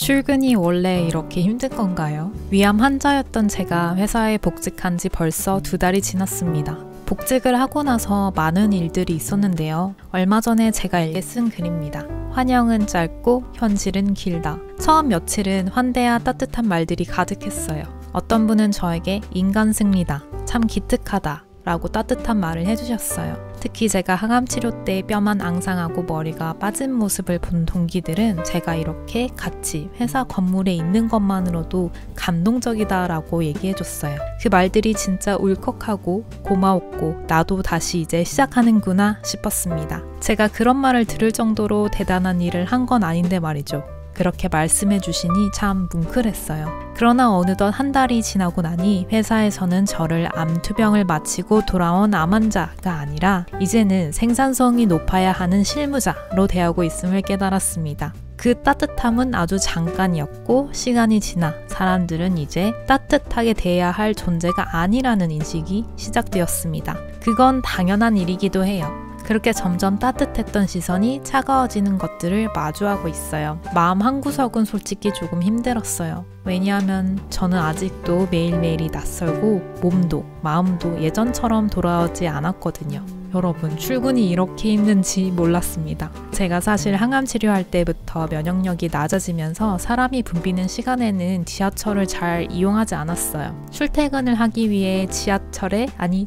출근이 원래 이렇게 힘든 건가요? 위암 환자였던 제가 회사에 복직한 지 벌써 2달이 지났습니다. 복직을 하고 나서 많은 일들이 있었는데요. 얼마 전에 제가 읽게 쓴 글입니다. 환영은 짧고 현실은 길다. 처음 며칠은 환대와 따뜻한 말들이 가득했어요. 어떤 분은 저에게 인간 승리다. 참 기특하다. 라고 따뜻한 말을 해주셨어요. 특히 제가 항암 치료 때 뼈만 앙상하고 머리가 빠진 모습을 본 동기들은 제가 이렇게 같이 회사 건물에 있는 것만으로도 감동적이다 라고 얘기해줬어요. 그 말들이 진짜 울컥하고 고마웠고 나도 다시 이제 시작하는구나 싶었습니다. 제가 그런 말을 들을 정도로 대단한 일을 한 건 아닌데 말이죠. 그렇게 말씀해 주시니 참 뭉클했어요. 그러나 어느덧 한 달이 지나고 나니 회사에서는 저를 암 투병을 마치고 돌아온 암 환자가 아니라 이제는 생산성이 높아야 하는 실무자로 대하고 있음을 깨달았습니다. 그 따뜻함은 아주 잠깐이었고 시간이 지나 사람들은 이제 따뜻하게 대해야 할 존재가 아니라는 인식이 시작되었습니다. 그건 당연한 일이기도 해요. 그렇게 점점 따뜻했던 시선이 차가워지는 것들을 마주하고 있어요. 마음 한구석은 솔직히 조금 힘들었어요. 왜냐하면 저는 아직도 매일매일이 낯설고 몸도 마음도 예전처럼 돌아오지 않았거든요. 여러분, 출근이 이렇게 힘든지 몰랐습니다. 제가 사실 항암 치료할 때부터 면역력이 낮아지면서 사람이 붐비는 시간에는 지하철을 잘 이용하지 않았어요. 출퇴근을 하기 위해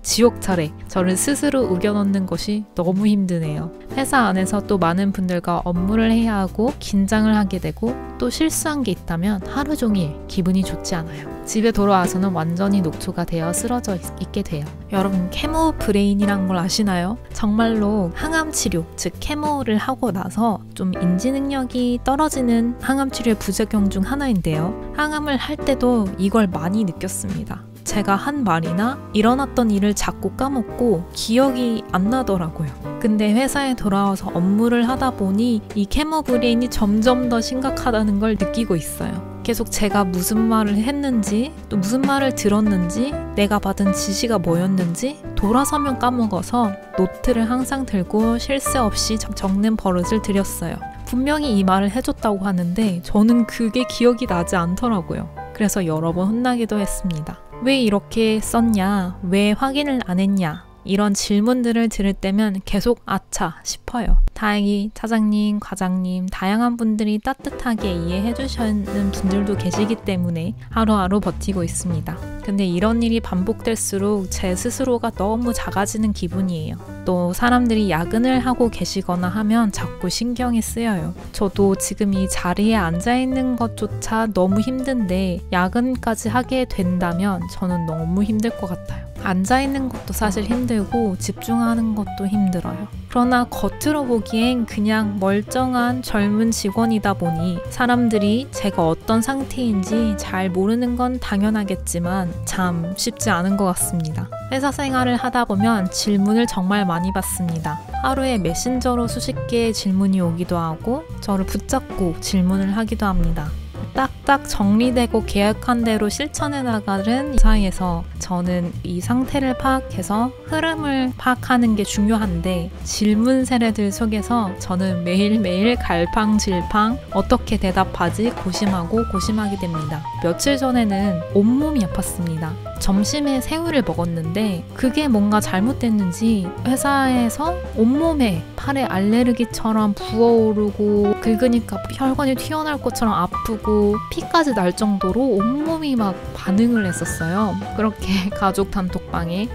지옥철에 저를 스스로 우겨넣는 것이 너무 힘드네요. 회사 안에서 또 많은 분들과 업무를 해야 하고 긴장을 하게 되고 또 실수한 게 있다면 하루 종일 기분이 좋지 않아요. 집에 돌아와서는 완전히 녹초가 되어 쓰러져 있게 돼요. 여러분, 케모 브레인이란 걸 아시나요? 정말로 항암 치료, 즉 케모를 하고 나서 좀 인지 능력이 떨어지는 항암 치료의 부작용 중 하나인데요. 항암을 할 때도 이걸 많이 느꼈습니다. 제가 한 말이나 일어났던 일을 자꾸 까먹고 기억이 안 나더라고요. 근데 회사에 돌아와서 업무를 하다 보니 이 케모 브레인이 점점 더 심각하다는 걸 느끼고 있어요. 계속 제가 무슨 말을 했는지 또 무슨 말을 들었는지 내가 받은 지시가 뭐였는지 돌아서면 까먹어서 노트를 항상 들고 실수 없이 적는 버릇을 들였어요. 분명히 이 말을 해줬다고 하는데 저는 그게 기억이 나지 않더라고요. 그래서 여러 번 혼나기도 했습니다. 왜 이렇게 썼냐? 왜 확인을 안 했냐? 이런 질문들을 들을 때면 계속 아차 싶어요. 다행히 차장님, 과장님, 다양한 분들이 따뜻하게 이해해 주시는 분들도 계시기 때문에 하루하루 버티고 있습니다. 근데 이런 일이 반복될수록 제 스스로가 너무 작아지는 기분이에요. 또 사람들이 야근을 하고 계시거나 하면 자꾸 신경이 쓰여요. 저도 지금 이 자리에 앉아있는 것조차 너무 힘든데 야근까지 하게 된다면 저는 너무 힘들 것 같아요. 앉아있는 것도 사실 힘들고 집중하는 것도 힘들어요. 그러나 겉으로 보기엔 그냥 멀쩡한 젊은 직원이다 보니 사람들이 제가 어떤 상태인지 잘 모르는 건 당연하겠지만 참 쉽지 않은 것 같습니다. 회사 생활을 하다 보면 질문을 정말 많이 받습니다. 하루에 메신저로 수십 개의 질문이 오기도 하고 저를 붙잡고 질문을 하기도 합니다. 딱딱 정리되고 계획한 대로 실천해 나가는 사이에서 저는 이 상태를 파악해서 흐름을 파악하는 게 중요한데 질문 세례들 속에서 저는 매일매일 갈팡질팡 어떻게 대답하지 고심하게 됩니다. 며칠 전에는 온몸이 아팠습니다. 점심에 새우를 먹었는데 그게 뭔가 잘못됐는지 회사에서 온몸에 팔에 알레르기처럼 부어오르고 긁으니까 혈관이 튀어나올 것처럼 아프고 피까지 날 정도로 온몸이 막 반응을 했었어요. 그렇게 가족 단톡방에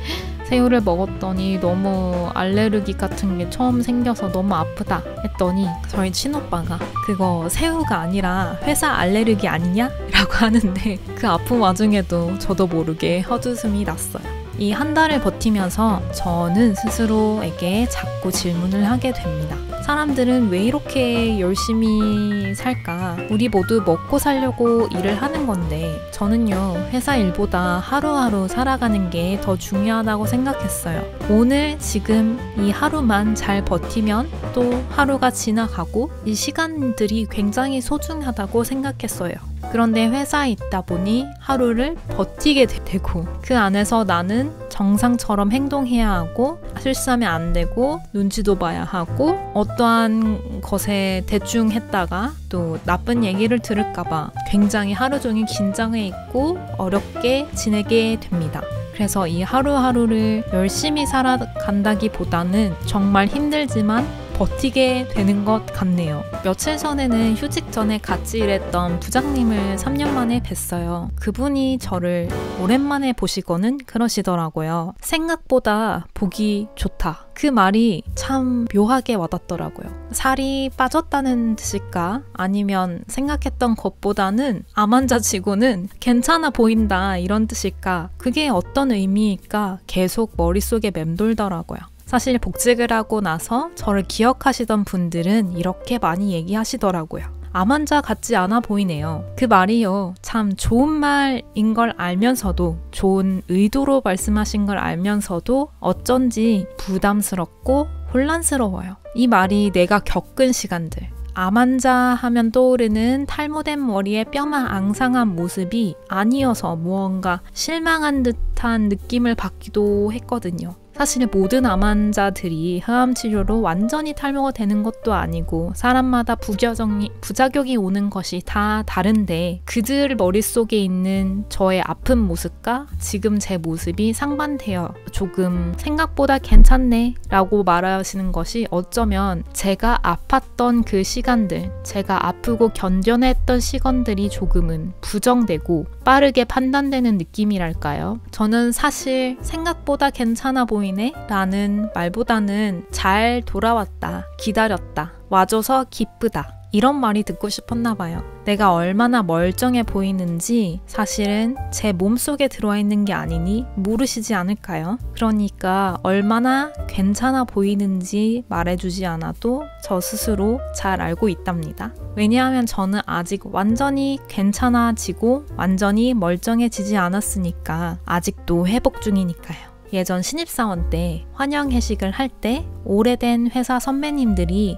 새우를 먹었더니 너무 알레르기 같은 게 처음 생겨서 너무 아프다 했더니 저희 친오빠가 그거 새우가 아니라 회사 알레르기 아니냐? 라고 하는데 그 아픔 와중에도 저도 모르게 헛웃음이 났어요. 이 한 달을 버티면서 저는 스스로에게 자꾸 질문을 하게 됩니다. 사람들은 왜 이렇게 열심히 살까? 우리 모두 먹고 살려고 일을 하는 건데 저는요 회사 일보다 하루하루 살아가는 게 더 중요하다고 생각했어요. 오늘 지금 이 하루만 잘 버티면 또 하루가 지나가고 이 시간들이 굉장히 소중하다고 생각했어요. 그런데 회사에 있다 보니 하루를 버티게 되고 그 안에서 나는 정상처럼 행동해야 하고 실수하면 안 되고 눈치도 봐야 하고 어떠한 것에 대충 했다가 또 나쁜 얘기를 들을까봐 굉장히 하루 종일 긴장해 있고 어렵게 지내게 됩니다. 그래서 이 하루하루를 열심히 살아간다기보다는 정말 힘들지만 버티게 되는 것 같네요. 며칠 전에는 휴직 전에 같이 일했던 부장님을 3년 만에 뵀어요. 그분이 저를 오랜만에 보시고는 그러시더라고요. 생각보다 보기 좋다. 그 말이 참 묘하게 와닿더라고요. 살이 빠졌다는 뜻일까? 아니면 생각했던 것보다는 암 환자치고는 괜찮아 보인다 이런 뜻일까? 그게 어떤 의미일까? 계속 머릿속에 맴돌더라고요. 사실 복직을 하고 나서 저를 기억하시던 분들은 이렇게 많이 얘기하시더라고요. 암 환자 같지 않아 보이네요. 그 말이요. 참 좋은 말인 걸 알면서도 좋은 의도로 말씀하신 걸 알면서도 어쩐지 부담스럽고 혼란스러워요. 이 말이 내가 겪은 시간들 암 환자 하면 떠오르는 탈모된 머리에 뼈만 앙상한 모습이 아니어서 무언가 실망한 듯한 느낌을 받기도 했거든요. 사실 모든 암 환자들이 항암 치료로 완전히 탈모가 되는 것도 아니고 사람마다 부작용이 오는 것이 다 다른데 그들 머릿속에 있는 저의 아픈 모습과 지금 제 모습이 상반되어 조금 생각보다 괜찮네 라고 말하시는 것이 어쩌면 제가 아팠던 그 시간들, 제가 아프고 견뎌냈던 시간들이 조금은 부정되고 빠르게 판단되는 느낌이랄까요? 저는 사실 생각보다 괜찮아 보이네 라는 말보다는 잘 돌아왔다, 기다렸다, 와줘서 기쁘다 이런 말이 듣고 싶었나 봐요. 내가 얼마나 멀쩡해 보이는지 사실은 제 몸속에 들어와 있는 게 아니니 모르시지 않을까요? 그러니까 얼마나 괜찮아 보이는지 말해주지 않아도 저 스스로 잘 알고 있답니다. 왜냐하면 저는 아직 완전히 괜찮아지고 완전히 멀쩡해지지 않았으니까 아직도 회복 중이니까요. 예전 신입사원 때 환영회식을 할 때 오래된 회사 선배님들이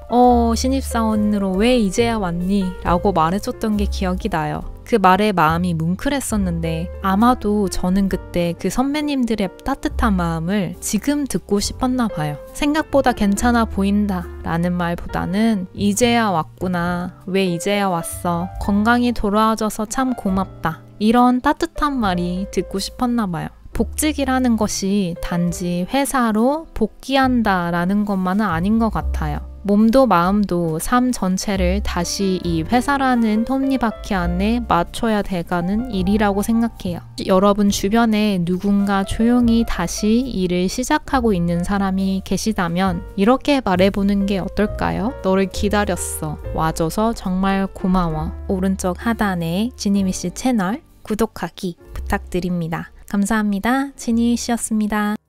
신입사원으로 왜 이제야 왔니? 라고 말해줬던 게 기억이 나요. 그 말에 마음이 뭉클했었는데 아마도 저는 그때 그 선배님들의 따뜻한 마음을 지금 듣고 싶었나 봐요. 생각보다 괜찮아 보인다 라는 말보다는 이제야 왔구나, 왜 이제야 왔어, 건강히 돌아와줘서 참 고맙다 이런 따뜻한 말이 듣고 싶었나 봐요. 복직이라는 것이 단지 회사로 복귀한다 라는 것만은 아닌 것 같아요. 몸도 마음도 삶 전체를 다시 이 회사라는 톱니바퀴 안에 맞춰야 돼가는 일이라고 생각해요. 여러분 주변에 누군가 조용히 다시 일을 시작하고 있는 사람이 계시다면 이렇게 말해보는 게 어떨까요? 너를 기다렸어. 와줘서 정말 고마워. 오른쪽 하단에 지니미씨 채널 구독하기 부탁드립니다. 감사합니다. 지니씨였습니다.